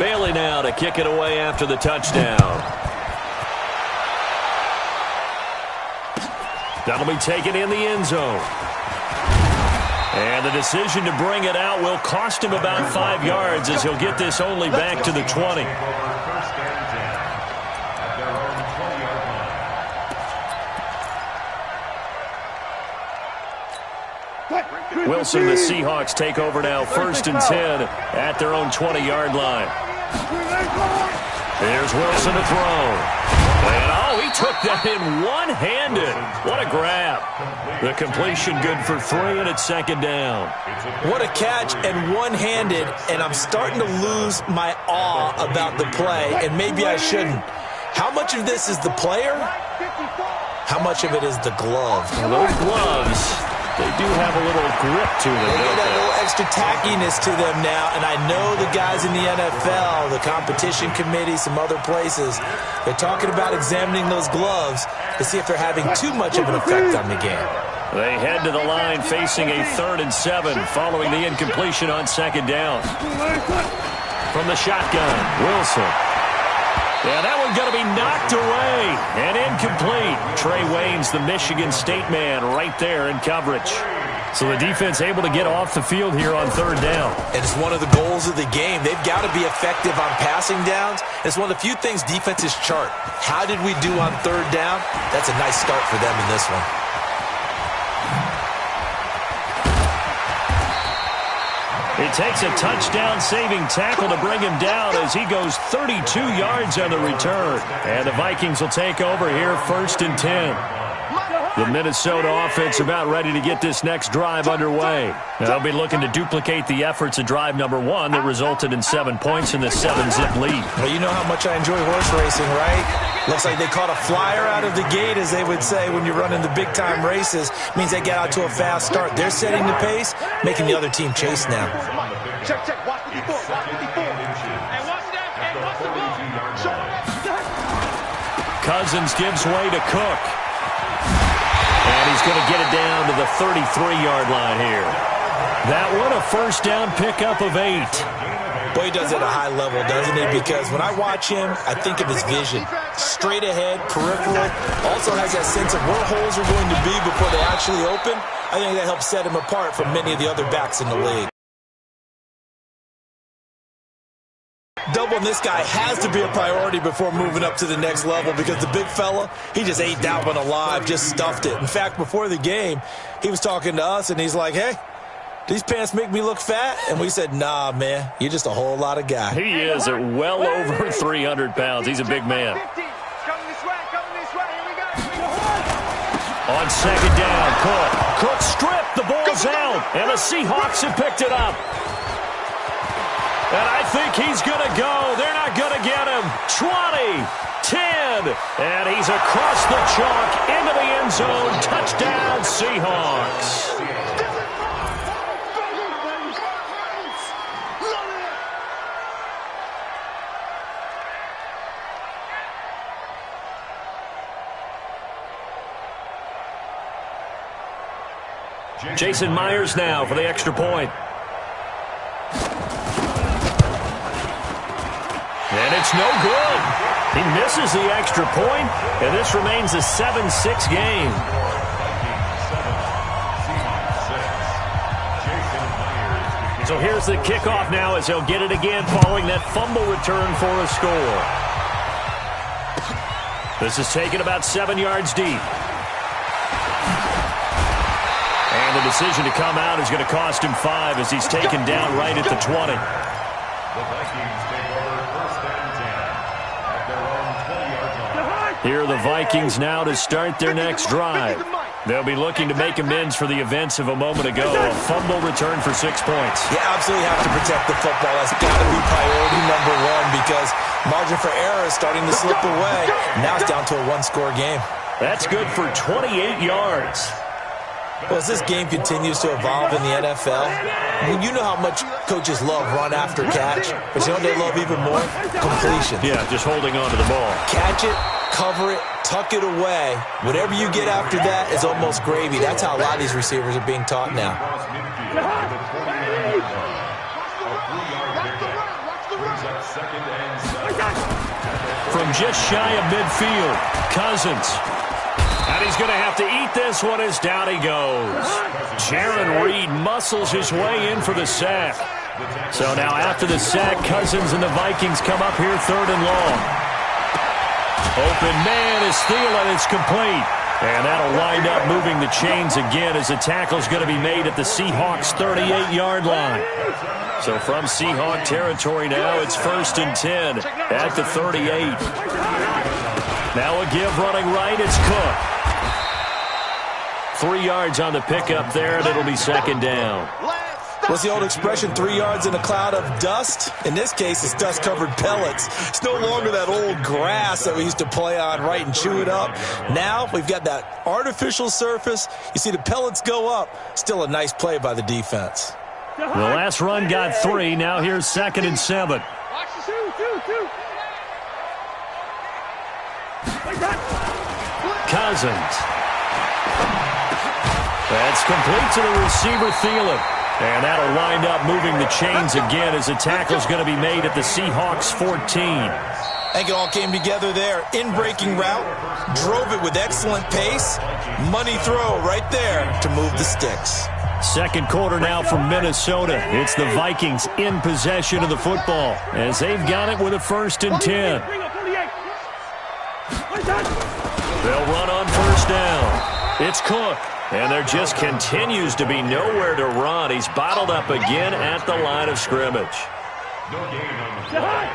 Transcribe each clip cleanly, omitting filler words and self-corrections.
Bailey now to kick it away after the touchdown. That'll be taken in the end zone. And the decision to bring it out will cost him about 5 yards as he'll get this only back to the 20. Wilson, the Seahawks take over now, 1st and 10 at their own 20-yard line. Here's Wilson to throw. And, he took that in one-handed. What a grab. The completion good for 3, and it's 2nd down. What a catch and one-handed, and I'm starting to lose my awe about the play, and maybe I shouldn't. How much of this is the player? How much of it is the glove? Well, those gloves, they do have a little grip to them. They get that little extra tackiness to them now, and I know the guys in the NFL, the competition committee, some other places, they're talking about examining those gloves to see if they're having too much of an effect on the game. They head to the line facing a 3rd and 7 following the incompletion on 2nd down. From the shotgun, Wilson. Yeah, that one's going to be knocked away and incomplete. Trey Waynes, the Michigan State man, right there in coverage. So the defense able to get off the field here on 3rd down. And it's one of the goals of the game. They've got to be effective on passing downs. It's one of the few things defenses chart. How did we do on 3rd down? That's a nice start for them in this one. It takes a touchdown-saving tackle to bring him down as he goes 32 yards on the return. And the Vikings will take over here, 1st and 10. The Minnesota offense about ready to get this next drive underway. They'll be looking to duplicate the efforts of drive number 1 that resulted in 7 points in the 7-zip lead. Well, you know how much I enjoy horse racing, right? Looks like they caught a flyer out of the gate, as they would say when you're running the big-time races. Means they get out to a fast start. They're setting the pace, making the other team chase now. Check. Watch the 54. Watch the 54. And watch that. And watch the ball. Cousins gives way to Cook. And he's going to get it down to the 33-yard line here. That one, a 1st down pickup of 8. Boy, he does it at a high level, doesn't he? Because when I watch him, I think of his vision. Straight ahead, peripheral. Also has that sense of where holes are going to be before they actually open. I think that helps set him apart from many of the other backs in the league. Doubling this guy has to be a priority before moving up to the next level, because the big fella, he just ate that one alive, just stuffed it. In fact, before the game, he was talking to us, and he's like, hey, these pants make me look fat? And we said, nah, man, you're just a whole lot of guy. He is at well over 300 pounds. He's a big man. On 2nd down, Cook stripped, the ball's out, and the Seahawks have picked it up. And I think he's going to go. They're not going to get him. 20, 10, and he's across the chalk into the end zone. Touchdown, Seahawks. Jason Myers now for the extra point. And it's no good. He misses the extra point, and this remains a 7-6 game. So here's the kickoff now as he'll get it again following that fumble return for a score. This is taken about 7 yards deep. And the decision to come out is going to cost him 5 as he's taken down right at the 20. Here are the Vikings now to start their next drive. They'll be looking to make amends for the events of a moment ago. A fumble return for 6 points. You absolutely have to protect the football. That's got to be priority number 1, because margin for error is starting to slip away. Now it's down to a 1-score game. That's good for 28 yards. Well, as this game continues to evolve in the NFL, you know how much coaches love run after catch, but you know what they love even more? Completion. Yeah, just holding on to the ball. Catch it, cover it, tuck it away. Whatever you get after that is almost gravy. That's how a lot of these receivers are being taught now. From just shy of midfield, Cousins. And he's going to have to eat this one as down he goes. Jaron Reed muscles his way in for the sack. So now after the sack, Cousins and the Vikings come up here 3rd and long. Open man is Thielen. It's complete. And that'll wind up moving the chains again as the tackle's going to be made at the Seahawks' 38-yard line. So from Seahawk territory now, it's 1st and 10 at the 38. Now a give running right, it's Cook. 3 yards on the pickup there, and it'll be 2nd down. What's the old expression, 3 yards in a cloud of dust? In this case, it's dust-covered pellets. It's no longer that old grass that we used to play on, right, and chew it up. Now we've got that artificial surface. You see the pellets go up. Still a nice play by the defense. The last run got 3. Now here's 2nd and 7. Cousins. That's complete to the receiver, Thielen. And that'll wind up moving the chains again as the tackle's going to be made at the Seahawks' 14. I think it all came together there. In-breaking route, drove it with excellent pace. Money throw right there to move the sticks. 2nd quarter now from Minnesota. It's the Vikings in possession of the football as they've got it with a 1st and 10. They'll run on 1st down. It's Cook. And there just continues to be nowhere to run. He's bottled up again at the line of scrimmage.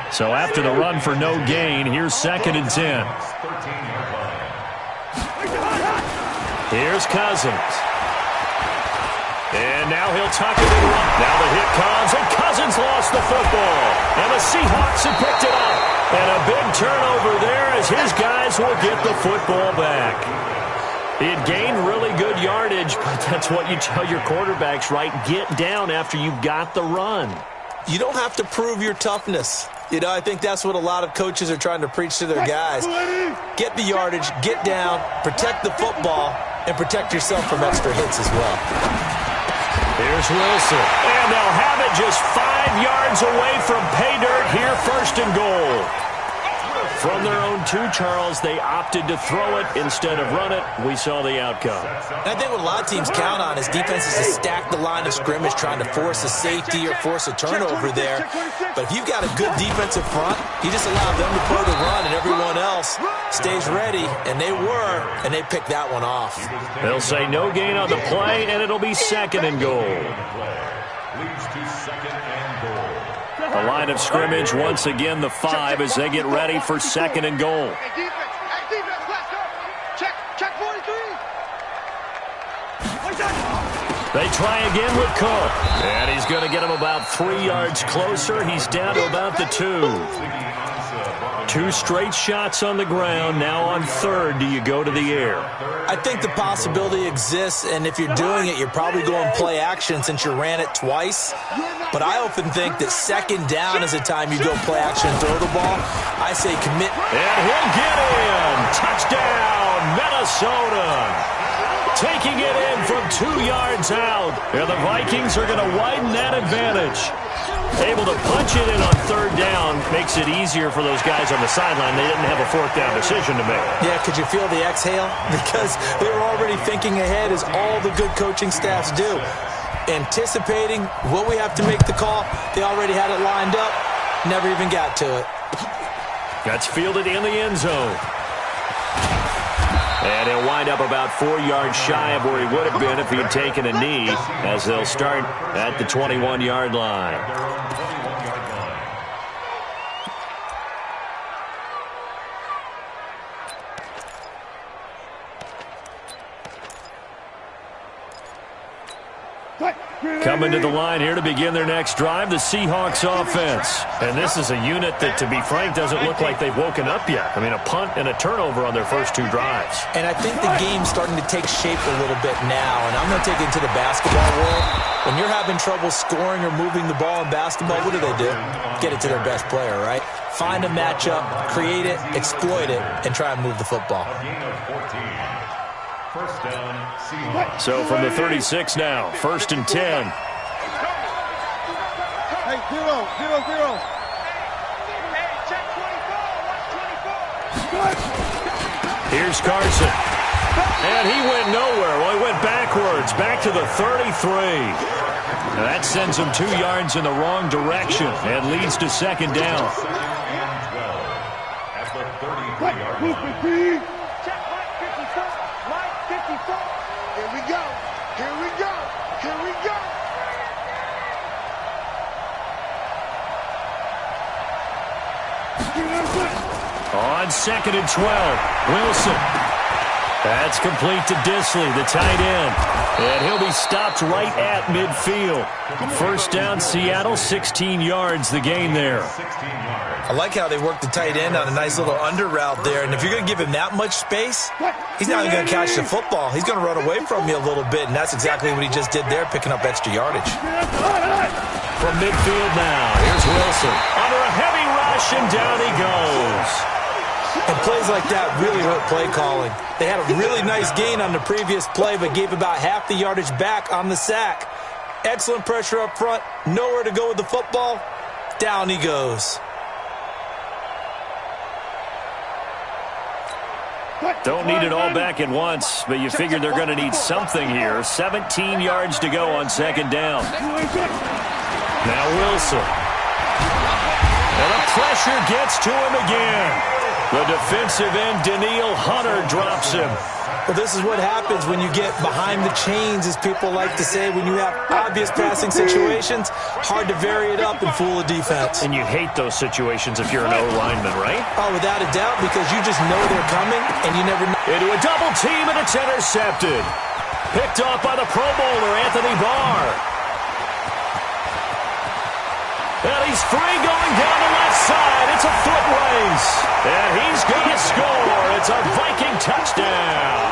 So after the run for no gain, here's 2nd and 10. Here's Cousins. And now he'll tuck it in. Now the hit comes, and Cousins lost the football. And the Seahawks have picked it up. And a big turnover there as his guys will get the football back. It gained really good yardage, but that's what you tell your quarterbacks, right? Get down after you got the run. You don't have to prove your toughness. You know, I think that's what a lot of coaches are trying to preach to their guys. Get the yardage, get down, protect the football, and protect yourself from extra hits as well. Here's Wilson. And they'll have it just 5 yards away from pay dirt here, 1st and goal. From their own 2, Charles, they opted to throw it instead of run it. We saw the outcome. And I think what a lot of teams count on is defenses to stack the line of scrimmage, trying to force a safety or force a turnover there. But if you've got a good defensive front, you just allow them to play the run and everyone else stays ready. And they were, and they picked that one off. They'll say no gain on the play, and it'll be 2nd and goal. The line of scrimmage, once again, the 5 as they get ready for 2nd and goal. They try again with Cook. And he's going to get him about 3 yards closer. He's down to about the 2. 2 straight shots on the ground. Now on 3rd, do you go to the air? I think the possibility exists, and if you're doing it, you're probably going play action since you ran it twice. But I often think that 2nd down is the time you go play action and throw the ball. I say commit. And he'll get in. Touchdown, Minnesota. Taking it in from 2 yards out. And the Vikings are going to widen that advantage. Able to punch it in on 3rd down makes it easier for those guys on the sideline. They didn't have a 4th down decision to make. Yeah, could you feel the exhale? Because they were already thinking ahead, as all the good coaching staffs do. Anticipating what we have to make the call. They already had it lined up. Never even got to it. That's fielded in the end zone. And he'll wind up about 4 yards shy of where he would have been if he had taken a knee, as they'll start at the 21-yard line. Coming to the line here to begin their next drive, the Seahawks offense. And this is a unit that, to be frank, doesn't look like they've woken up yet. I mean, a punt and a turnover on their first 2 drives. And I think the game's starting to take shape a little bit now. And I'm going to take it into the basketball world. When you're having trouble scoring or moving the ball in basketball, what do? Get it to their best player, right? Find a matchup, create it, exploit it, and try and move the football. So from the 36 now, 1st and 10. Hey, 0-0-0. Here's Carson. And he went nowhere. Well, he went backwards, back to the 33. Now that sends him 2 yards in the wrong direction and leads to second down. At the 33-yard line. Check line 54. Line 54. Here we go. Here we go. Here we go. On 2nd and 12, Wilson. That's complete to Disley, the tight end. And he'll be stopped right at midfield. First down, Seattle, 16 yards the gain there. I like how they work the tight end on a nice little under route there. And if you're going to give him that much space, he's not even going to catch the football. He's going to run away from you a little bit, and that's exactly what he just did there, picking up extra yardage. From midfield now, here's Wilson. Under a heavy rush, and down he goes. And plays like that really hurt play calling. They had a really nice gain on the previous play, but gave about half the yardage back on the sack. Excellent pressure up front. Nowhere to go with the football. Down he goes. Don't need it all back at once, but you figure they're going to need something here. 17 yards to go on second down. Now Wilson. And the pressure gets to him again. The defensive end, Daniil Hunter, drops him. Well, this is what happens when you get behind the chains, as people like to say. When you have obvious passing situations, hard to vary it up and fool a defense. And you hate those situations if you're an O-lineman, right? Oh, without a doubt, because you just know they're coming, and you never know. Into a double team, and it's intercepted. Picked off by the Pro Bowler, Anthony Barr. And he's free going down the left side. It's a foot race. And he's going to score. It's a Viking touchdown.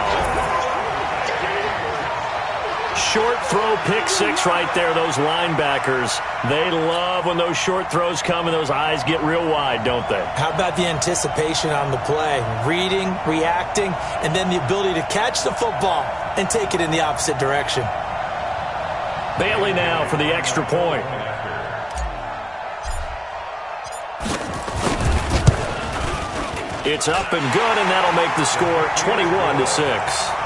Short throw, pick six right there, those linebackers. They love when those short throws come and those eyes get real wide, don't they? How about the anticipation on the play? Reading, reacting, and then the ability to catch the football and take it in the opposite direction. Bailey now for the extra point. It's up and good, and that'll make the score 21-6.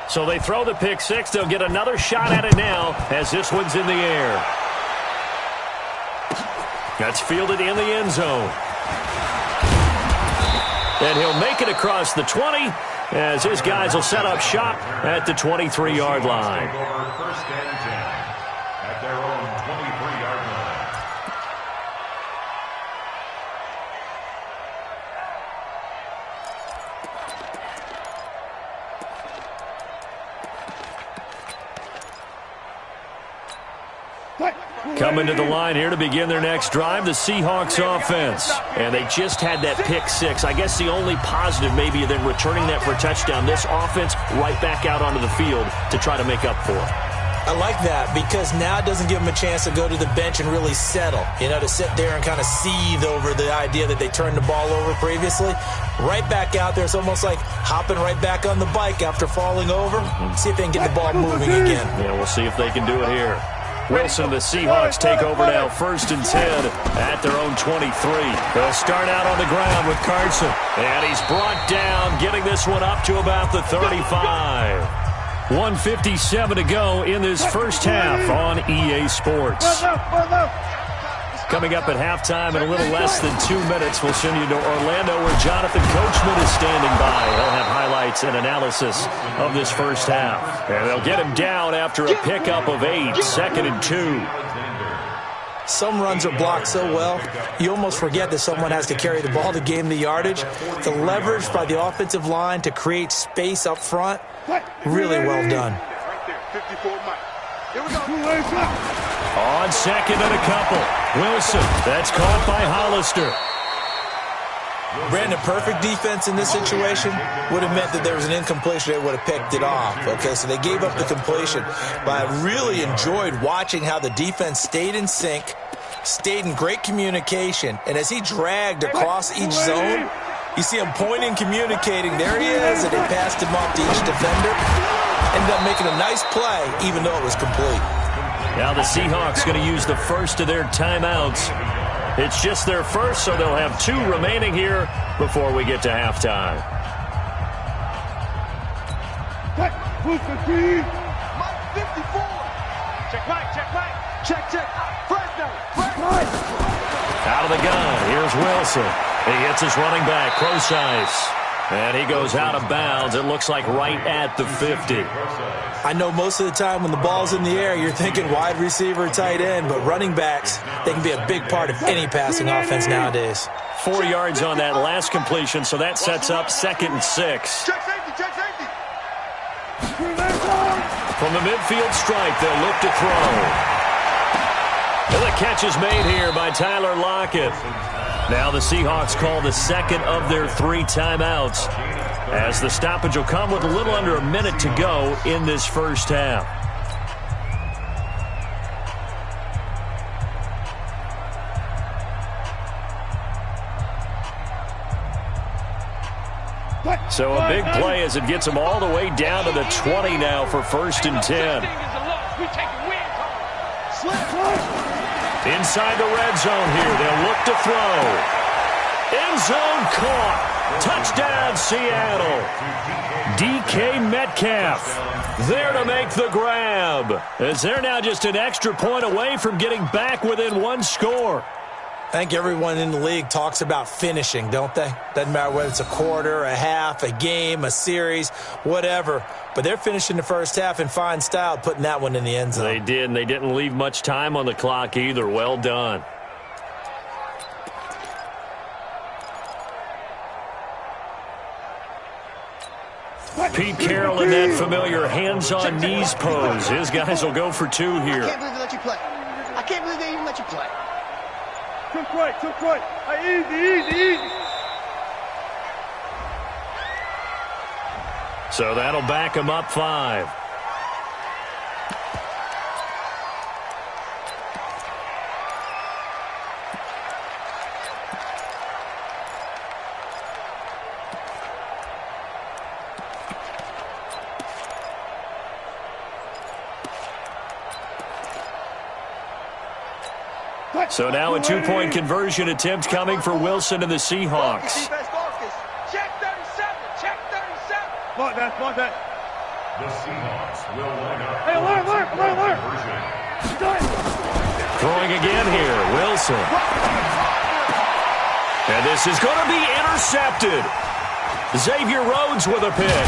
So they throw the pick six. They'll get another shot at it now as this one's in the air. That's fielded in the end zone. And he'll make it across the 20 as his guys will set up shop at the 23-yard line. First and 10 at their own 23-yard line. Coming to the line here to begin their next drive, the Seahawks offense. And they just had that pick six. I guess the only positive maybe than returning that for a touchdown. This offense right back out onto the field to try to make up for it. I like that because now it doesn't give them a chance to go to the bench and really settle. You know, to sit there and kind of seethe over the idea that they turned the ball over previously. Right back out there. It's almost like hopping right back on the bike after falling over. See if they can get the ball moving again. Yeah, we'll see if they can do it here. Wilson, the Seahawks take over now, 1st and 10 at their own 23. They'll start out on the ground with Carson. And he's brought down, getting this one up to about the 35. 1:57 to go in this first half on EA Sports. Coming up at halftime in a little less than 2 minutes, we'll send you to Orlando where Jonathan Coachman is standing by. He'll have highlights and analysis of this first half. And they'll get him down after a pickup of 8, 2nd and 2. Some runs are blocked so well, you almost forget that someone has to carry the ball to gain the yardage. The leverage by the offensive line to create space up front, really well done. Right there, 54 Mike. Here we go. On 2nd and a couple. Wilson, that's caught by Hollister. Brandon, perfect defense in this situation would have meant that there was an incompletion. They would have picked it off. Okay, so they gave up the completion. But I really enjoyed watching how the defense stayed in sync, stayed in great communication, and as he dragged across each zone, you see him pointing, communicating. There he is, and they passed him off to each defender. Ended up making a nice play, even though it was complete. Now the Seahawks going to use the first of their timeouts. It's just their first, so they'll have 2 remaining here before we get to halftime. Mike 54. Check right, check right. Check. Fresno. Out of the gun, here's Wilson. He hits his running back, close ice. And he goes out of bounds, it looks like right at the 50. I know most of the time when the ball's in the air, you're thinking wide receiver, tight end, but running backs, they can be a big part of any passing offense nowadays. 4 yards on that last completion, so that sets up 2nd and 6. Check safety. From the midfield stripe, they'll look to throw. And the catch is made here by Tyler Lockett. Now the Seahawks call the second of their 3 timeouts, as the stoppage will come with a little under a minute to go in this first half. So a big play as it gets them all the way down to the 20 now for 1st and 10. Inside the red zone here, they'll look to throw. End zone caught. Touchdown, Seattle. DK Metcalf there to make the grab, as they're now just an extra point away from getting back within 1 score. I think everyone in the league talks about finishing, don't they? Doesn't matter whether it's a quarter, a half, a game, a series, whatever. But they're finishing the first half in fine style, putting that one in the end zone. They did, and they didn't leave much time on the clock either. Well done. Pete Carroll in that familiar hands-on knees pose. His guys will go for 2 here. I can't believe they let you play. I can't believe they even let you play. Too quick. Easy. So that'll back him up 5. So now a 2-point conversion attempt coming for Wilson and the Seahawks. Check 37. Mark that. The Seahawks will line up. Hey, alert. Throwing again here, Wilson. And this is going to be intercepted. Xavier Rhodes with a pick.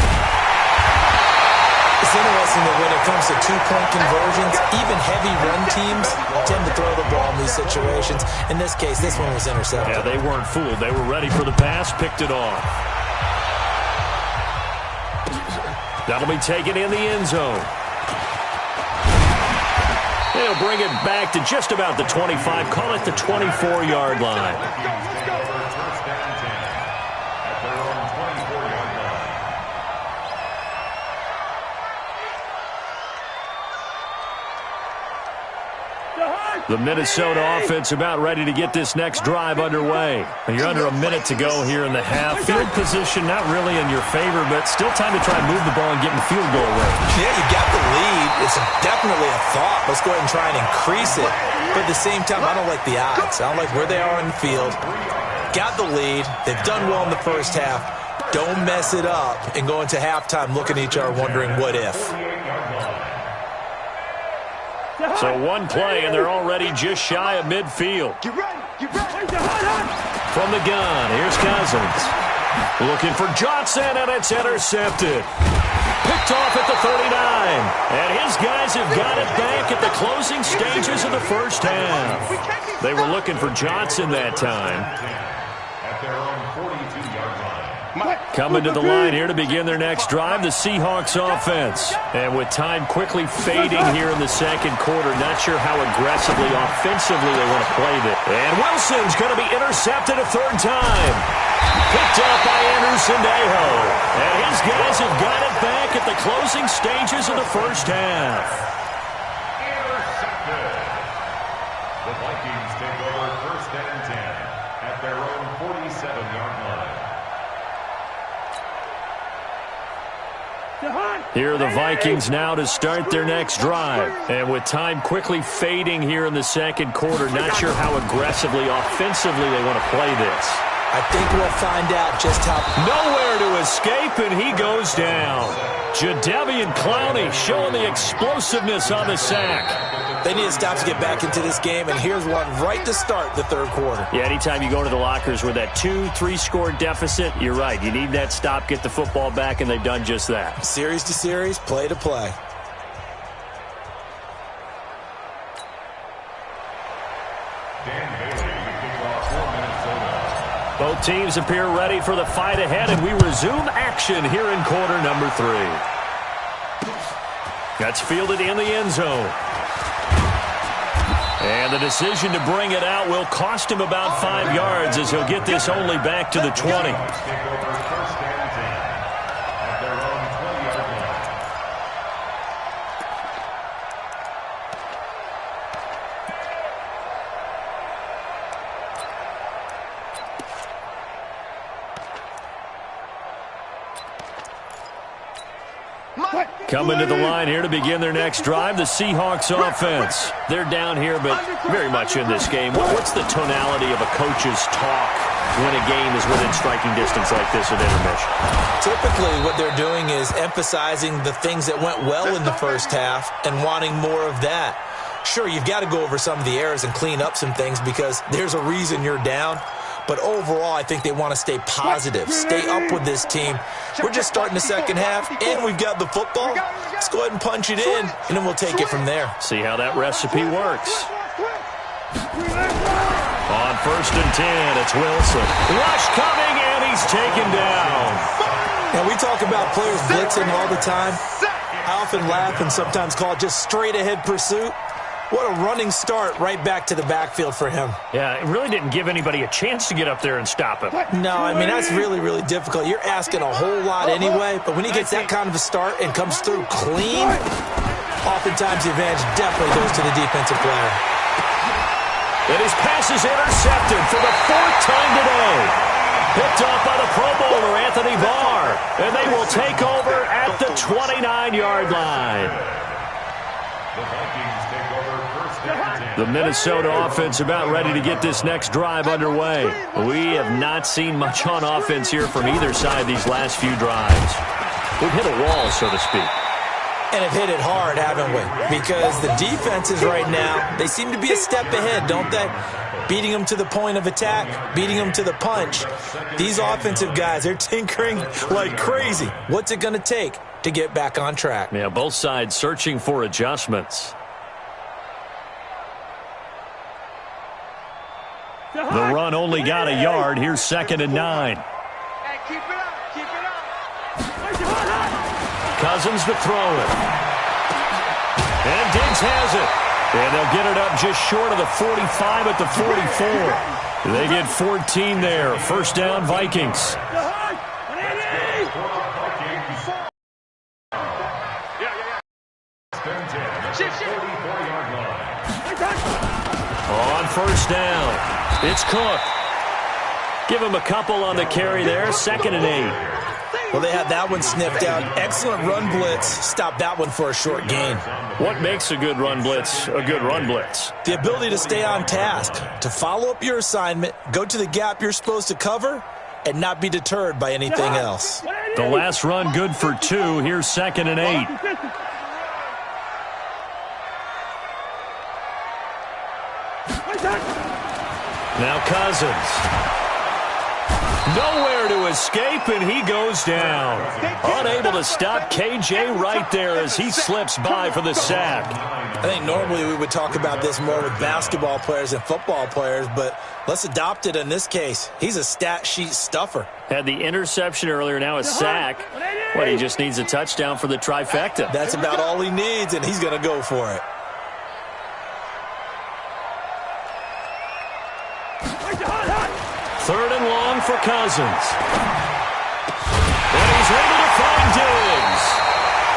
It's interesting that when it comes to 2-point conversions, even heavy run teams tend to throw the ball in these situations. In this case, this one was intercepted. Yeah, they weren't fooled. They were ready for the pass, picked it off. That'll be taken in the end zone. They'll bring it back to just about the 25, call it the 24-yard line. The Minnesota offense about ready to get this next drive underway. You're under a minute to go here in the half. Field position not really in your favor, but still time to try and move the ball and get in field goal range. Yeah, you got the lead. It's definitely a thought. Let's go ahead and try and increase it. But at the same time, I don't like the odds. I don't like where they are on the field. Got the lead. They've done well in the first half. Don't mess it up and go into halftime looking at each other wondering what if. So one play, and they're already just shy of midfield. Get ready. From the gun, here's Cousins. Looking for Johnson, and it's intercepted. Picked off at the 39. And his guys have got it back at the closing stages of the first half. They were looking for Johnson that time. At their own 42-yard line. Coming to the line here to begin their next drive, the Seahawks offense. And with time quickly fading here in the second quarter, not sure how aggressively, offensively they want to play this. And Wilson's going to be intercepted a third time. Picked up by Anderson-Dejo. And his guys have got it back at the closing stages of the first half. Intercepted. The Vikings take over first and 10 at their own 47-yard line. Here are the Vikings now to start their next drive. And with time quickly fading here in the second quarter, not sure how aggressively, offensively they want to play this. I think we'll find out just how. Nowhere to escape, and he goes down. Jadeveon Clowney showing the explosiveness on the sack. They need to stop to get back into this game, and here's one right to start the third quarter. Yeah, anytime you go into the lockers with that 2-3 score deficit, you're right. You need that stop, get the football back, and they've done just that. Series to series, play to play. Both teams appear ready for the fight ahead, and we resume action here in quarter number 3. That's fielded in the end zone. And the decision to bring it out will cost him about 5 yards as he'll get this only back to the 20. Coming to the line here to begin their next drive, the Seahawks offense. They're down here, but very much in this game. What's the tonality of a coach's talk when a game is within striking distance like this at intermission? Typically, what they're doing is emphasizing the things that went well in the first half and wanting more of that. Sure, you've got to go over some of the errors and clean up some things because there's a reason you're down. But overall, I think they want to stay positive, stay up with this team. We're just starting the second half, and we've got the football. Let's go ahead and punch it in, and then we'll take it from there. See how that recipe works. On first and 10, it's Wilson. Rush coming, and he's taken down. Now, we talk about players blitzing all the time. I often laugh and sometimes call it just straight-ahead pursuit. What a running start right back to the backfield for him. Yeah, it really didn't give anybody a chance to get up there and stop him. No, I mean, that's really, really difficult. You're asking a whole lot anyway, but when he gets that kind of a start and comes through clean, oftentimes the advantage definitely goes to the defensive player. And his pass is intercepted for the 4th time today. Picked off by the Pro Bowler, Anthony Barr. And they will take over at the 29-yard line. The Vikings take over first and 10. The Minnesota offense about ready to get this next drive underway. We have not seen much on offense here from either side these last few drives. We've hit a wall, so to speak. And have hit it hard, haven't we? Because the defenses right now, they seem to be a step ahead, don't they? Beating them to the point of attack, beating them to the punch. These offensive guys, they're tinkering like crazy. What's it going to take to get back on track? Yeah, both sides searching for adjustments. The run only got a yard. Here's 2nd and 9. Hey, keep it up, keep it up. Cousins to throw it. And Diggs has it. And they'll get it up just short of the 45 at the 44. They get 14 there. First down, Vikings. On first down, it's Cook. Give him a couple on the carry there. 2nd and 8. Well, they had that one sniffed out. Excellent run blitz. Stop that one for a short gain. What makes a good run blitz a good run blitz? The ability to stay on task, to follow up your assignment, go to the gap you're supposed to cover, and not be deterred by anything else. The last run good for 2. Here's 2nd and 8. Now Cousins. Nowhere to escape, and he goes down. Unable able to stop KJ right there as he slips by for the sack. I think normally we would talk about this more with basketball players and football players, but let's adopt it in this case. He's a stat sheet stuffer. Had the interception earlier, now a sack. But he just needs a touchdown for the trifecta. That's about all he needs, and he's going to go for it. Third and long for Cousins. And he's able to find Diggs.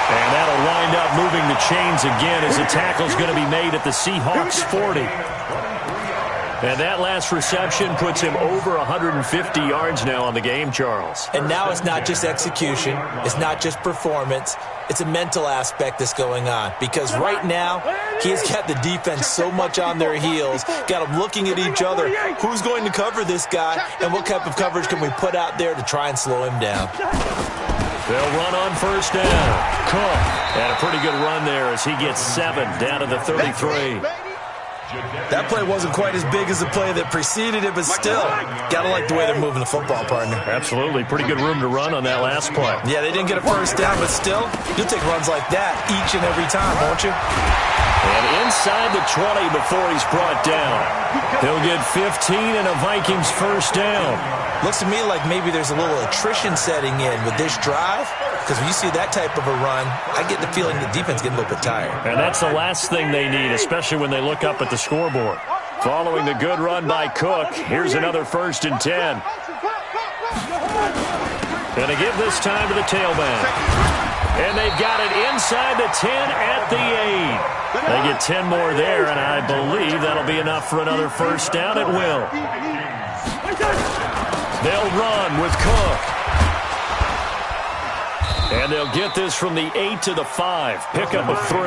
And that'll wind up moving the chains again as the tackle's going to be made at the Seahawks 40. And that last reception puts him over 150 yards now on the game, Charles. And now it's not just execution. It's not just performance. It's a mental aspect that's going on. Because right now, he's got the defense so much on their heels, got them looking at each other. Who's going to cover this guy, and what type of coverage can we put out there to try and slow him down? They'll run on first down. Cook had a pretty good run there as he gets 7 down to the 33. That play wasn't quite as big as the play that preceded it, but still, got to like the way they're moving the football, partner. Absolutely. Pretty good room to run on that last play. Yeah, they didn't get a first down, but still, you'll take runs like that each and every time, won't you? And inside the 20 before he's brought down. He'll get 15 and a Vikings first down. Looks to me like maybe there's a little attrition setting in with this drive, because when you see that type of a run, I get the feeling the defense getting a little bit tired. And that's the last thing they need, especially when they look up at the scoreboard. Following the good run by Cook, here's another 1st and 10. Going to give this time to the tailback. And they've got it inside the 10 at the 8. They get 10 more there, and I believe that'll be enough for another first down. It will. They'll run with Cook. And they'll get this from the 8 to the 5. Pickup of 3.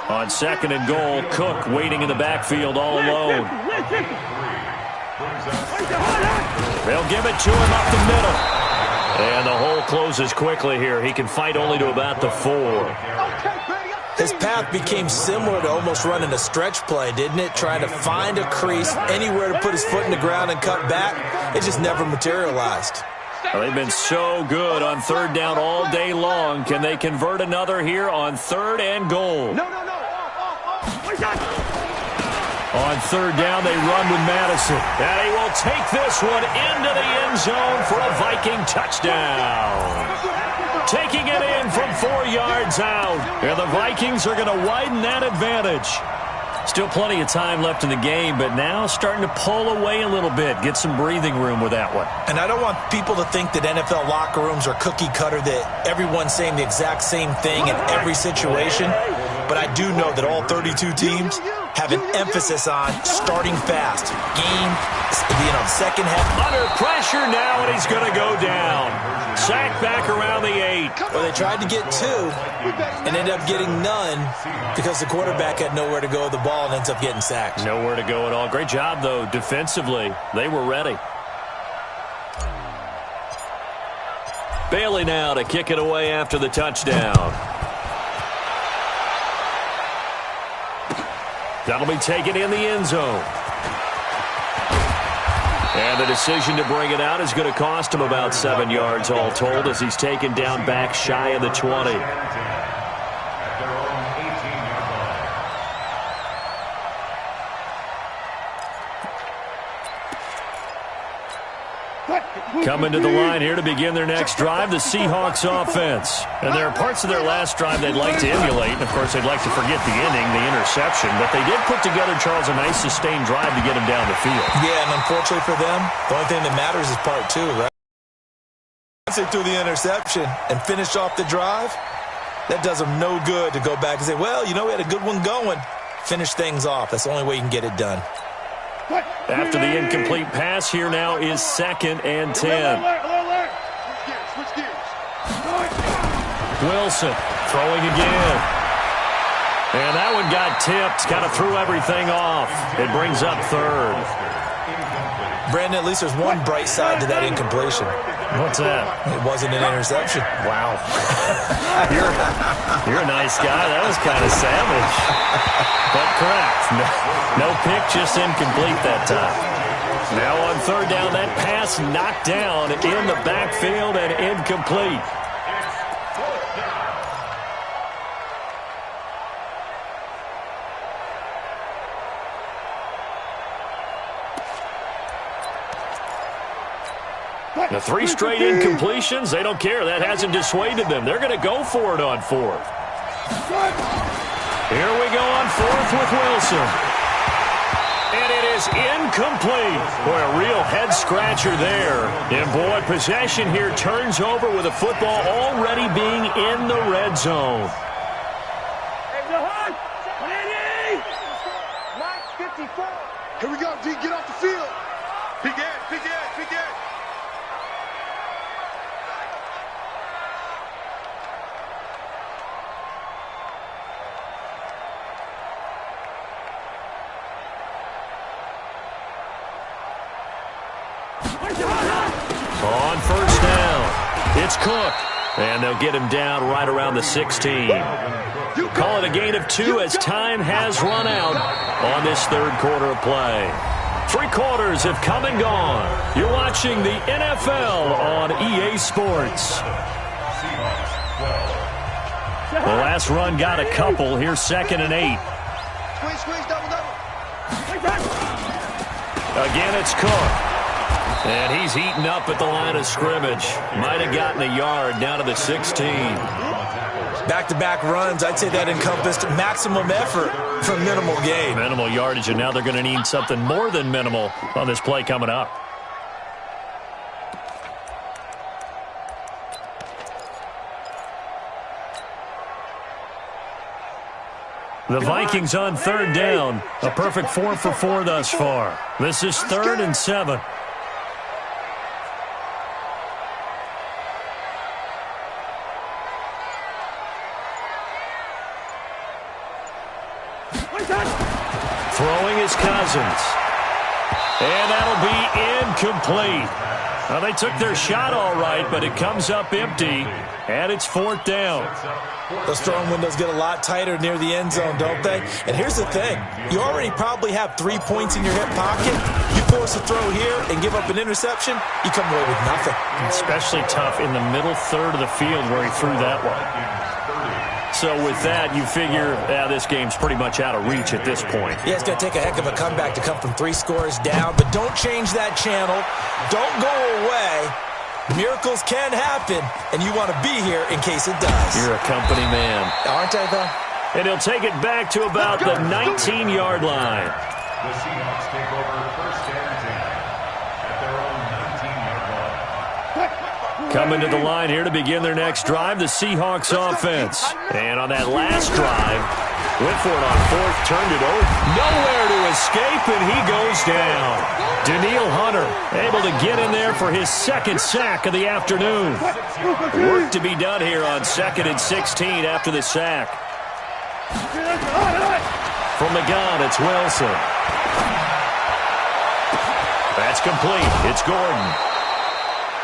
On 2nd and goal, Cook waiting in the backfield all alone. They'll give it to him up the middle. And the hole closes quickly here. He can fight only to about the 4. His path became similar to almost running a stretch play, didn't it? Trying to find a crease, anywhere to put his foot in the ground and cut back. It just never materialized. Well, they've been so good on 3rd down all day long. Can they convert another here on 3rd and goal? On 3rd down, they run with Madison. And he will take this one into the end zone for a Viking touchdown. Taking it in from 4 yards out. And the Vikings are going to widen that advantage. Still plenty of time left in the game, but now starting to pull away a little bit. Get some breathing room with that one. And I don't want people to think that NFL locker rooms are cookie cutter, that everyone's saying the exact same thing in every situation. But I do know that all 32 teams have an emphasis on starting fast. Game, second half. Under pressure now, and he's going to go down. Sacked back around the 8. Well, they tried to get 2 and ended up getting none because the quarterback had nowhere to go with the ball and ends up getting sacked. Nowhere to go at all. Great job, though, defensively. They were ready. Bailey now to kick it away after the touchdown. That'll be taken in the end zone. And the decision to bring it out is going to cost him about 7 yards all told as he's taken down back shy of the 20. Coming to the line here to begin their next drive, the Seahawks offense. And there are parts of their last drive they'd like to emulate. And, of course, they'd like to forget the inning, the interception. But they did put together, Charles, a nice sustained drive to get him down the field. Yeah, and unfortunately for them, the only thing that matters is part 2, right? Once they threw the interception and finished off the drive, that does them no good to go back and say, well, you know, we had a good one going. Finish things off. That's the only way you can get it done. After the incomplete pass, here now is 2nd and 10. Wilson throwing again. And that one got tipped, kind of threw everything off. It brings up 3rd. Brandon, at least there's one bright side to that incompletion. What's that? It wasn't an interception. Wow. You're a nice guy. That was kind of savage. But correct. No pick, just incomplete that time. Now on 3rd down, that pass knocked down in the backfield and incomplete. The 3 straight incompletions, they don't care. That hasn't dissuaded them. They're going to go for it on 4th. Here we go on 4th with Wilson. And it is incomplete. Boy, a real head-scratcher there. And, boy, possession here turns over with the football already being in the red zone. Here we go, D. Get off the field. Begin. On 1st down, it's Cook. And they'll get him down right around the 16. Call it a gain of 2 as time has run out on this 3rd quarter of play. 3 quarters have come and gone. You're watching the NFL on EA Sports. The last run got a couple. Here's 2nd and 8. Squeeze, double. Again, it's Cook. And he's eaten up at the line of scrimmage. Might have gotten a yard down to the 16. Back-to-back runs, I'd say that encompassed maximum effort for minimal gain. Minimal yardage, and now they're going to need something more than minimal on this play coming up. The Vikings on 3rd down. A perfect 4 for 4 thus far. This is 3rd and 7. Throwing is Cousins. And that'll be incomplete. Well, they took their shot all right, but it comes up empty, and it's 4th down. Those throwing windows get a lot tighter near the end zone, don't they? And here's the thing. You already probably have 3 points in your hip pocket. You force a throw here and give up an interception, you come away with nothing. Especially tough in the middle third of the field where he threw that one. So with that, you figure this game's pretty much out of reach at this point. Yeah, it's going to take a heck of a comeback to come from 3 scores down, but don't change that channel. Don't go away. Miracles can happen, and you want to be here in case it does. You're a company man. Aren't I, though? And he'll take it back to about the 19-yard line. The Seahawks take over 1st and 10 at their own 19-yard line. Coming to the line here to begin their next drive, the Seahawks offense. And on that last drive, went for it on 4th, turned it over. Nowhere to escape, and he goes down. Daniil Hunter able to get in there for his 2nd sack of the afternoon. Work to be done here on 2nd and 16 after the sack. From the gun, it's Wilson. That's complete. It's Gordon.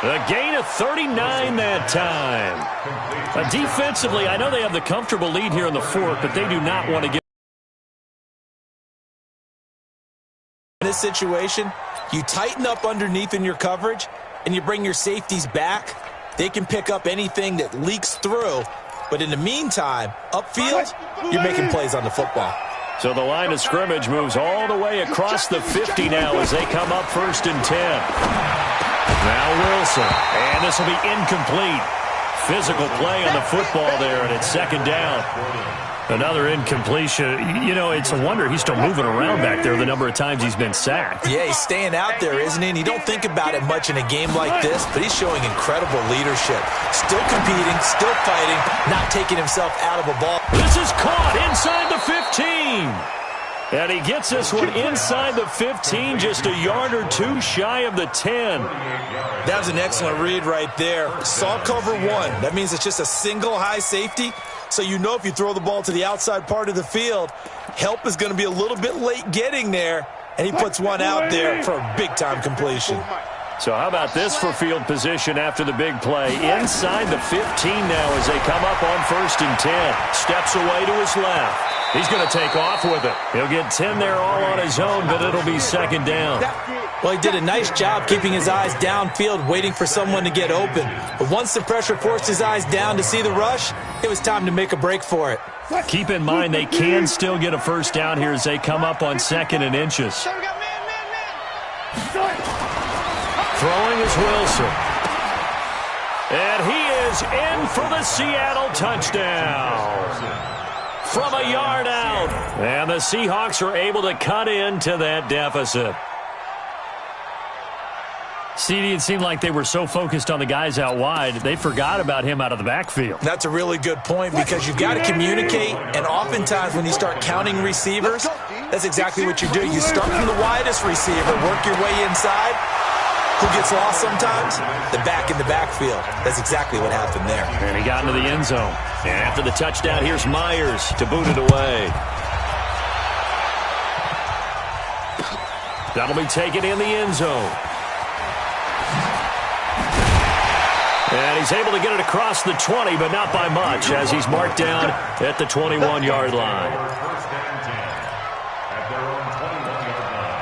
A gain of 39 that time. Defensively, I know they have the comfortable lead here in the 4th, but they do not want to get. In this situation, you tighten up underneath in your coverage, and you bring your safeties back. They can pick up anything that leaks through. But in the meantime, upfield, you're making plays on the football. So the line of scrimmage moves all the way across the 50 now as they come up 1st and 10. Now Wilson, and this will be incomplete. Physical play on the football there, and it's 2nd down. Another incompletion. You know, it's a wonder he's still moving around back there the number of times he's been sacked. Yeah, he's staying out there, isn't he? And you don't think about it much in a game like this, but he's showing incredible leadership. Still competing, still fighting, not taking himself out of a ball. This is caught inside the 15. And he gets this one inside the 15, just a yard or 2 shy of the 10. That was an excellent read right there. Saw cover 1. That means it's just a single high safety. So you know if you throw the ball to the outside part of the field, help is going to be a little bit late getting there. And he puts one out there for a big-time completion. So how about this for field position after the big play? Inside the 15 now as they come up on 1st and 10. Steps away to his left. He's going to take off with it. He'll get 10 there all on his own, but it'll be 2nd down. Well, he did a nice job keeping his eyes downfield, waiting for someone to get open. But once the pressure forced his eyes down to see the rush, it was time to make a break for it. Keep in mind they can still get a 1st down here as they come up on 2nd and inches. Throwing is Wilson. goes in for the Seattle touchdown. From a yard out. And the Seahawks are able to cut into that deficit. CD, it seemed like they were so focused on the guys out wide, they forgot about him out of the backfield. That's a really good point because you've got to communicate, and oftentimes when you start counting receivers, that's exactly what you do. You start from the widest receiver, work your way inside. Who gets lost sometimes? The back in the backfield. That's exactly what happened there. And he got into the end zone. And after the touchdown, here's Myers to boot it away. That'll be taken in the end zone. And he's able to get it across the 20, but not by much, as he's marked down at the 21-yard line. First and 10 at their own 21-yard line.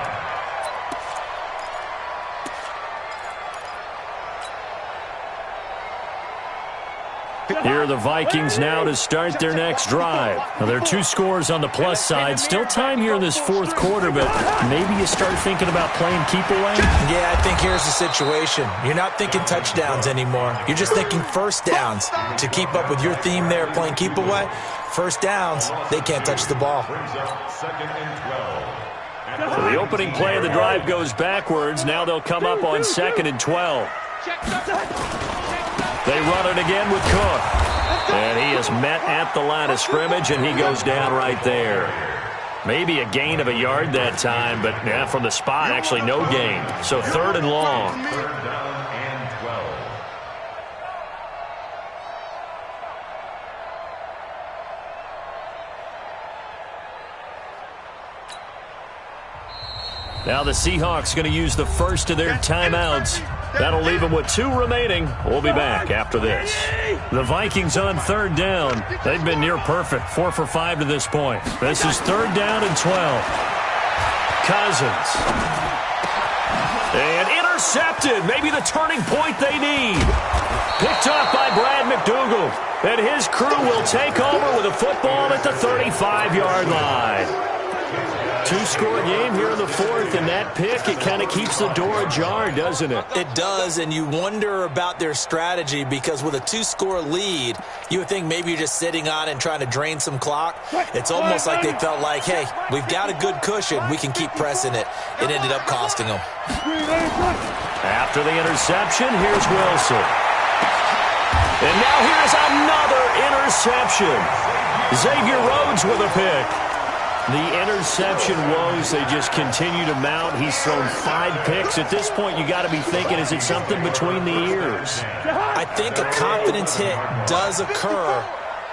Here are the Vikings now to start their next drive. Now, there are 2 scores on the plus side. Still time here in this fourth quarter, but maybe you start thinking about playing keep away. Yeah, I think here's the situation. You're not thinking touchdowns anymore. You're just thinking first downs. To keep up with your theme there, playing keep away, first downs, they can't touch the ball. Second and 12. So the opening play of the drive goes backwards. Now they'll come up on 2nd and 12. They run it again with Cook. And he is met at the line of scrimmage, and he goes down right there. Maybe a gain of a yard that time, but yeah, from the spot, actually no gain. So 3rd and long. 3rd down and 12. Now the Seahawks going to use the first of their timeouts. That'll leave them with 2 remaining. We'll be back after this. The Vikings on 3rd down. They've been near perfect, 4 for 5 to this point. This is 3rd down and 12. Cousins. And intercepted. Maybe the turning point they need. Picked off by Brad McDougal. And his crew will take over with a football at the 35-yard line. 2-score game here in the 4th, and that pick, it kind of keeps the door ajar, doesn't it? It does, and you wonder about their strategy because with a 2-score lead, you would think maybe you're just sitting on it and trying to drain some clock. It's almost like they felt like, hey, we've got a good cushion. We can keep pressing it. It ended up costing them. After the interception, here's Wilson. And now here's another interception. Xavier Rhodes with a pick. The interception woes, they just continue to mount. He's thrown 5 picks. At this point, you got to be thinking, is it something between the ears? I think a confidence hit does occur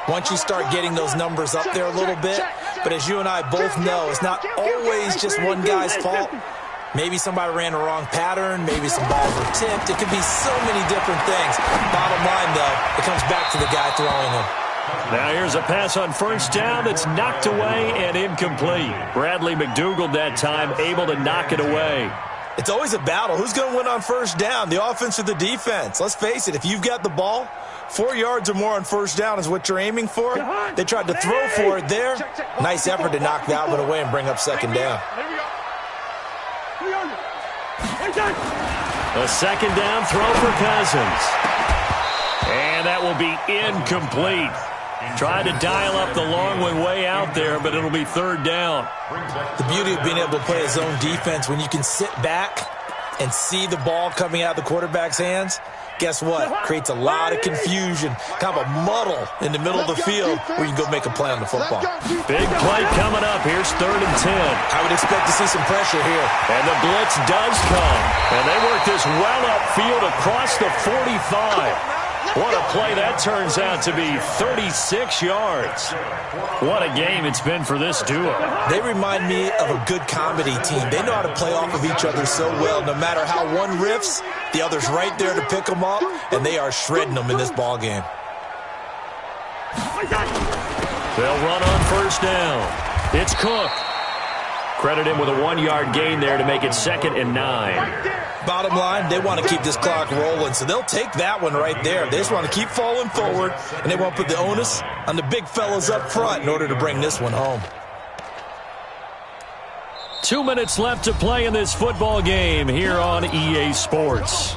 once you start getting those numbers up there a little bit. But as you and I both know, it's not always just one guy's fault. Maybe somebody ran the wrong pattern. Maybe some balls were tipped. It could be so many different things. Bottom line, though, it comes back to the guy throwing them. Now here's a pass on 1st down that's knocked away and incomplete. Bradley McDougal that time able to knock it away. It's always a battle. Who's going to win on 1st down, the offense or the defense? Let's face it, if you've got the ball, 4 yards or more on 1st down is what you're aiming for. They tried to throw for it there. Nice effort to knock that one away and bring up 2nd down. A 2nd down throw for Cousins. And that will be incomplete. Tried to dial up the long one way out there, but it'll be 3rd down. The beauty of being able to play a zone defense when you can sit back and see the ball coming out of the quarterback's hands, guess what? Creates a lot of confusion, kind of a muddle in the middle of the field where you can go make a play on the football. Big play coming up. Here's 3rd and 10. I would expect to see some pressure here. And the blitz does come. And they work this well upfield across the 45. What a play that turns out to be, 36 yards. What a game it's been for this duo. They remind me of a good comedy team. They know how to play off of each other so well. No matter how one riffs, the other's right there to pick them up, and they are shredding them in this ball game. They'll run on 1st down. It's Cook. Credit him with a 1-yard gain there to make it 2nd and 9. Bottom line, they want to keep this clock rolling, so they'll take that one right there. They just want to keep falling forward, and they want to put the onus on the big fellas up front in order to bring this one home. 2 minutes left to play in this football game here on EA Sports.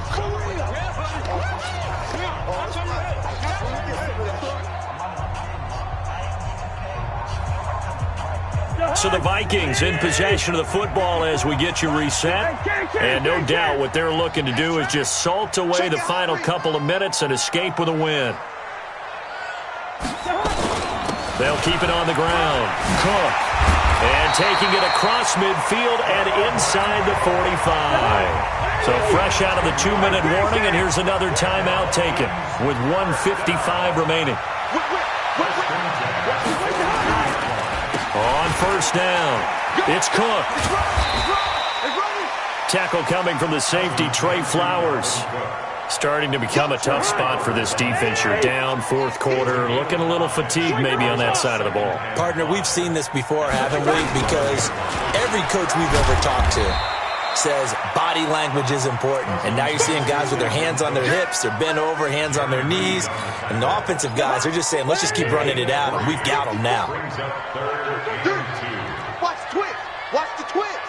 So the Vikings in possession of the football as we get you reset. And no doubt what they're looking to do is just salt away the final couple of minutes and escape with a win. They'll keep it on the ground. Cook. And taking it across midfield and inside the 45. So fresh out of the 2-minute warning, and here's another timeout taken with 1:55 remaining. On first down, it's Cook. Tackle coming from the safety, Trey Flowers. Starting to become a tough spot for this defense. You're down fourth quarter, looking a little fatigued maybe on that side of the ball. Partner, we've seen this before, haven't we? Because every coach we've ever talked to says body language is important. And now you're seeing guys with their hands on their hips, they're bent over, hands on their knees. And the offensive guys, they're just saying, let's just keep running it out, and we've got them now. Watch the twist. Watch the twist.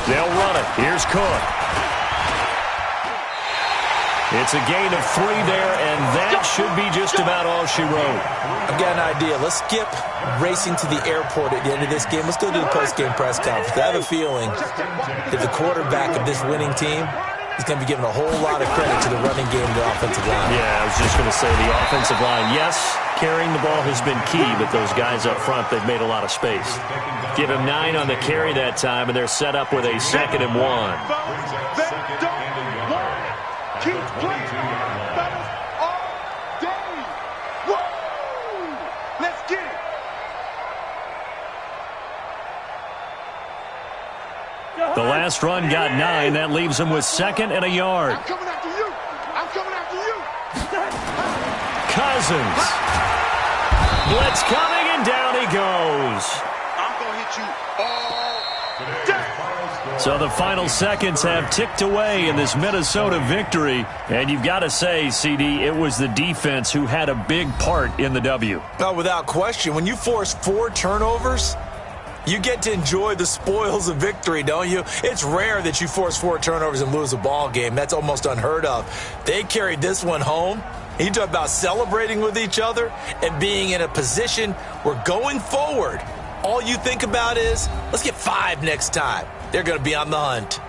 They'll run it. Here's Cook. It's a gain of 3 there, and that should be just about all she wrote. I've got an idea. Let's skip racing to the airport at the end of this game. Let's go to the post-game press conference. I have a feeling that the quarterback of this winning team is going to be given a whole lot of credit to the running game and the offensive line. Yeah, I was just going to say the offensive line, yes, carrying the ball has been key, but those guys up front, they've made a lot of space. Give him 9 on the carry that time, and they're set up with a 2nd and 1. Keep playing, fellas, all day. Woo! Let's get it. The last run got 9. That leaves him with 2nd and a yard. I'm coming after you. I'm coming after you. Cousins. Blitz coming, and down he goes. I'm going to hit you all day. So the final seconds have ticked away in this Minnesota victory. And you've got to say, CD, it was the defense who had a big part in the W. No, without question. When you force 4 turnovers, you get to enjoy the spoils of victory, don't you? It's rare that you force 4 turnovers and lose a ball game. That's almost unheard of. They carried this one home. You talk about celebrating with each other and being in a position where going forward, all you think about is, let's get 5 next time. They're going to be on the hunt.